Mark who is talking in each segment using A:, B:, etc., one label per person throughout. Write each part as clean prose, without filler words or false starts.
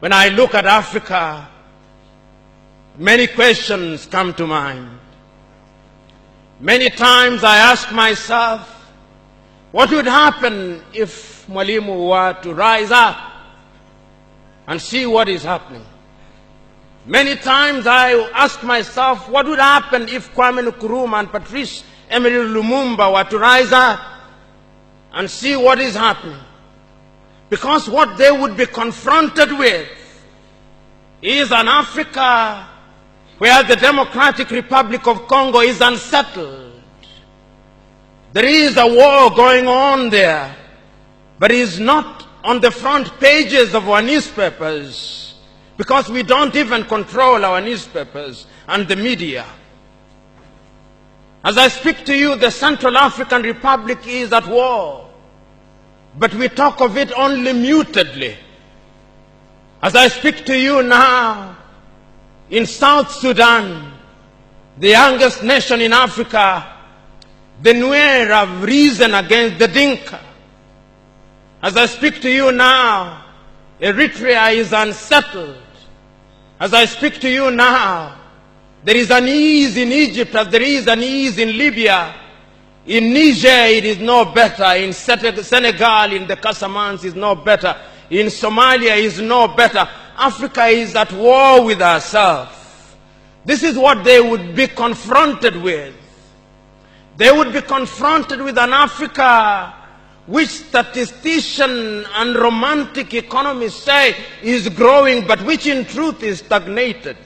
A: When I look at Africa, many questions come to mind. Many times I ask myself, what would happen if Mwalimu were to rise up and see what is happening? Many times I ask myself, what would happen if Kwame Nkrumah and Patrice Emery Lumumba were to rise up and see what is happening? Because what they would be confronted with is an Africa where the Democratic Republic of Congo is unsettled. There is a war going on there, but it is not on the front pages of our newspapers because we don't even control our newspapers and the media. As I speak to you, the Central African Republic is at war, but we talk of it only mutedly. As I speak to you now, in South Sudan, the youngest nation in Africa, the Nuer have risen against the Dinka. As I speak to you now, Eritrea is unsettled. As I speak to you now, there is an ease in Egypt as there is an ease in Libya. In Niger, it is no better. In Senegal, in the Casamance, is no better. In Somalia, is no better. Africa is at war with herself. This is what they would be confronted with. They would be confronted with an Africa which statisticians and romantic economists say is growing, but which in truth is stagnated.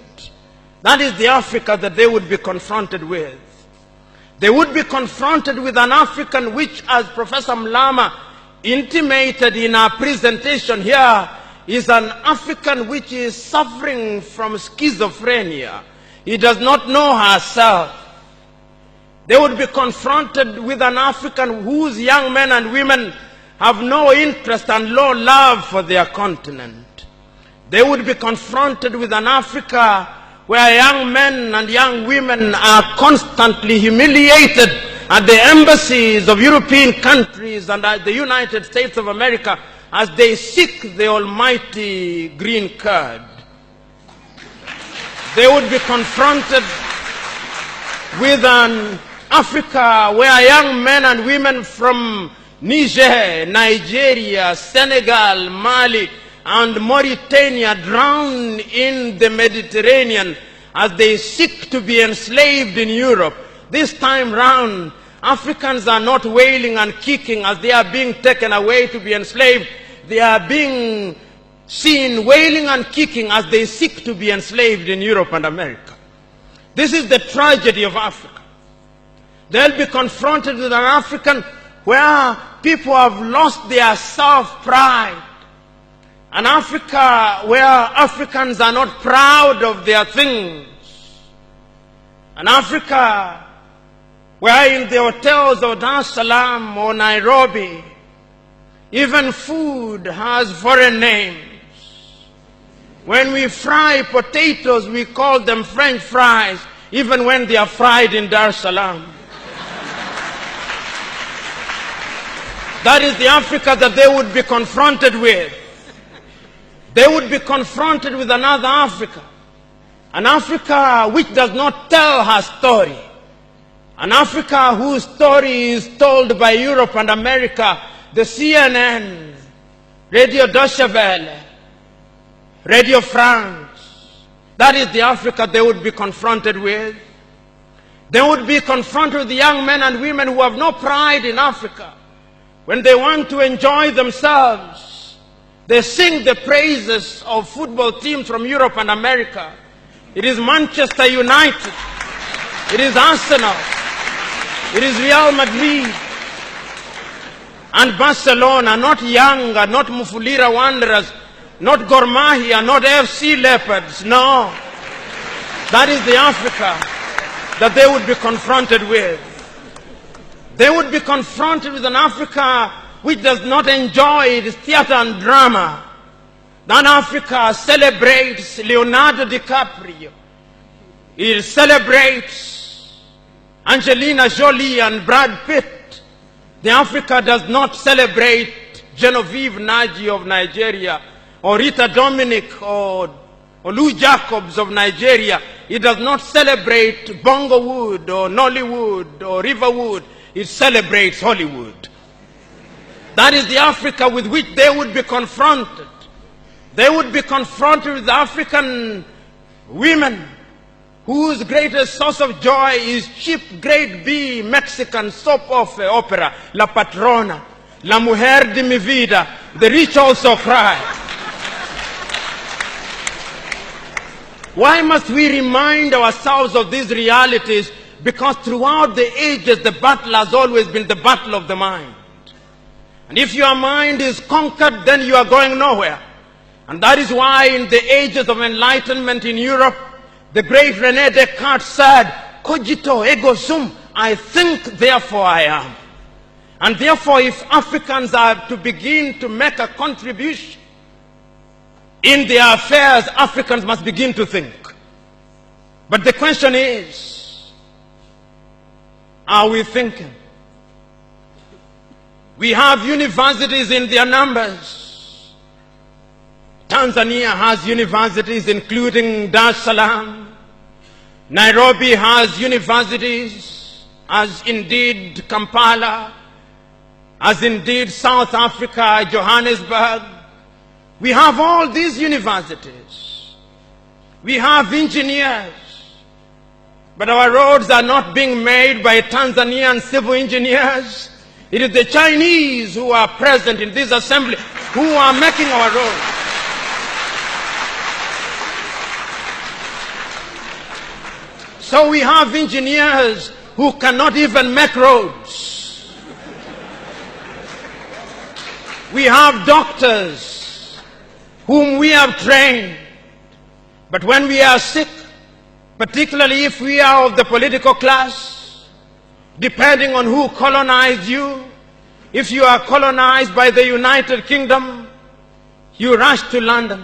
A: That is the Africa that they would be confronted with. They would be confronted with an African which, as Professor Mlama intimated in our presentation here, is an African which is suffering from schizophrenia. He does not know herself. They would be confronted with an African whose young men and women have no interest and no love for their continent. They would be confronted with an Africa where young men and young women are constantly humiliated at the embassies of European countries and at the United States of America as they seek the almighty green card. They would be confronted with an Africa where young men and women from Niger, Nigeria, Senegal, Mali, and Mauritania drown in the Mediterranean as they seek to be enslaved in Europe. This time round, Africans are not wailing and kicking as they are being taken away to be enslaved. They are being seen wailing and kicking as they seek to be enslaved in Europe and America. This is the tragedy of Africa. They'll be confronted with an African where people have lost their self-pride. An Africa where Africans are not proud of their things. An Africa where in the hotels of Dar es Salaam or Nairobi, even food has foreign names. When we fry potatoes, we call them French fries, even when they are fried in Dar es Salaam. That is the Africa that they would be confronted with. They would be confronted with another Africa. An Africa which does not tell her story. An Africa whose story is told by Europe and America, the CNN, Radio Deutsche Welle, Radio France. That is the Africa they would be confronted with. They would be confronted with the young men and women who have no pride in Africa. When they want to enjoy themselves, they sing the praises of football teams from Europe and America. It is Manchester United. It is Arsenal. It is Real Madrid. And Barcelona, not Yanga, not Mufulira Wanderers, not Gor Mahia, not FC Leopards. No. That is the Africa that they would be confronted with. They would be confronted with an Africa which does not enjoy its theater and drama. That Africa celebrates Leonardo DiCaprio. It celebrates Angelina Jolie and Brad Pitt. The Africa does not celebrate Genevieve Naji of Nigeria or Rita Dominic or Lou Jacobs of Nigeria. It does not celebrate Bongowood or Nollywood or Riverwood. It celebrates Hollywood. That is the Africa with which they would be confronted. They would be confronted with African women whose greatest source of joy is cheap grade B Mexican soap opera, La Patrona, La Mujer de mi Vida, The Rich Also Cry. Why must we remind ourselves of these realities? Because throughout the ages, the battle has always been the battle of the mind. And if your mind is conquered, then you are going nowhere. And that is why in the ages of enlightenment in Europe, the great René Descartes said, cogito ergo sum, I think, therefore I am. And therefore, if Africans are to begin to make a contribution in their affairs, Africans must begin to think. But the question is, are we thinking? We have universities in their numbers. Tanzania has universities including Dar es Salaam. Nairobi has universities, as indeed Kampala, as indeed South Africa, Johannesburg. We have all these universities. We have engineers. But our roads are not being made by Tanzanian civil engineers. It is the Chinese who are present in this assembly who are making our roads. So we have engineers who cannot even make roads. We have doctors whom we have trained. But when we are sick, particularly if we are of the political class, depending on who colonized you, if you are colonized by the United Kingdom, you rush to London.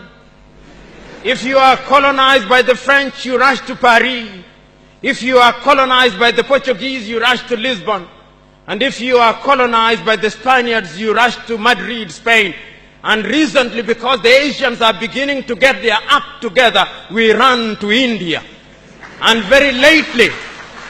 A: If you are colonized by the French, you rush to Paris. If you are colonized by the Portuguese, you rush to Lisbon. And if you are colonized by the Spaniards, you rush to Madrid, Spain. And recently, because the Asians are beginning to get their act together, we run to India. And very lately,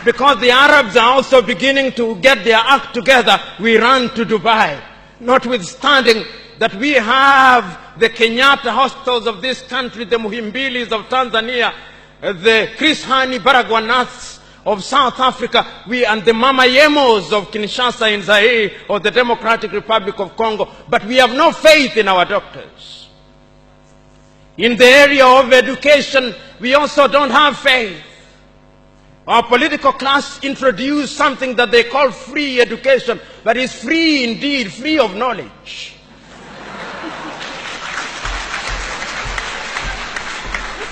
A: because the Arabs are also beginning to get their act together, we run to Dubai. Notwithstanding that we have the Kenyatta hostels of this country, the Muhimbilis of Tanzania, the Chris Hani Baragwanaths of South Africa, and the Mama Yemos of Kinshasa in Zaire or the Democratic Republic of Congo. But we have no faith in our doctors. In the area of education, we also don't have faith. Our political class introduced something that they call free education, but it's free indeed, free of knowledge.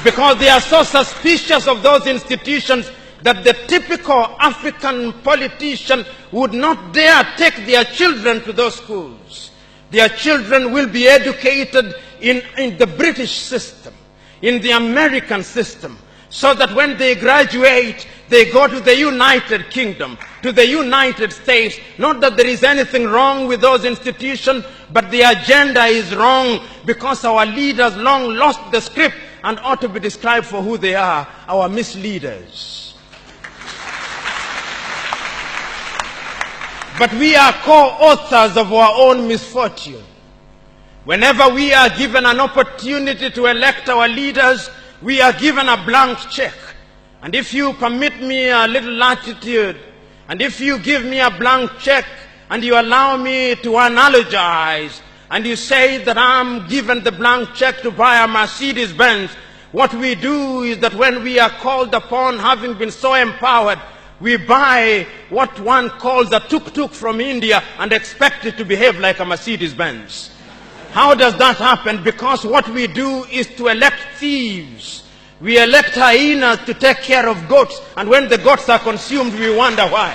A: Because they are so suspicious of those institutions that the typical African politician would not dare take their children to those schools. Their children will be educated in the British system, in the American system, so that when they graduate, they go to the United Kingdom, to the United States. Not that there is anything wrong with those institutions, but the agenda is wrong because our leaders long lost the script and ought to be described for who they are, our misleaders. But we are co-authors of our own misfortune. Whenever we are given an opportunity to elect our leaders, we are given a blank check. And if you permit me a little latitude, and if you give me a blank check, and you allow me to analogize, and you say that I'm given the blank check to buy a Mercedes Benz, what we do is that when we are called upon, having been so empowered, we buy what one calls a tuk-tuk from India and expect it to behave like a Mercedes Benz. How does that happen? Because what we do is to elect thieves. We elect hyenas to take care of goats, and when the goats are consumed, we wonder why.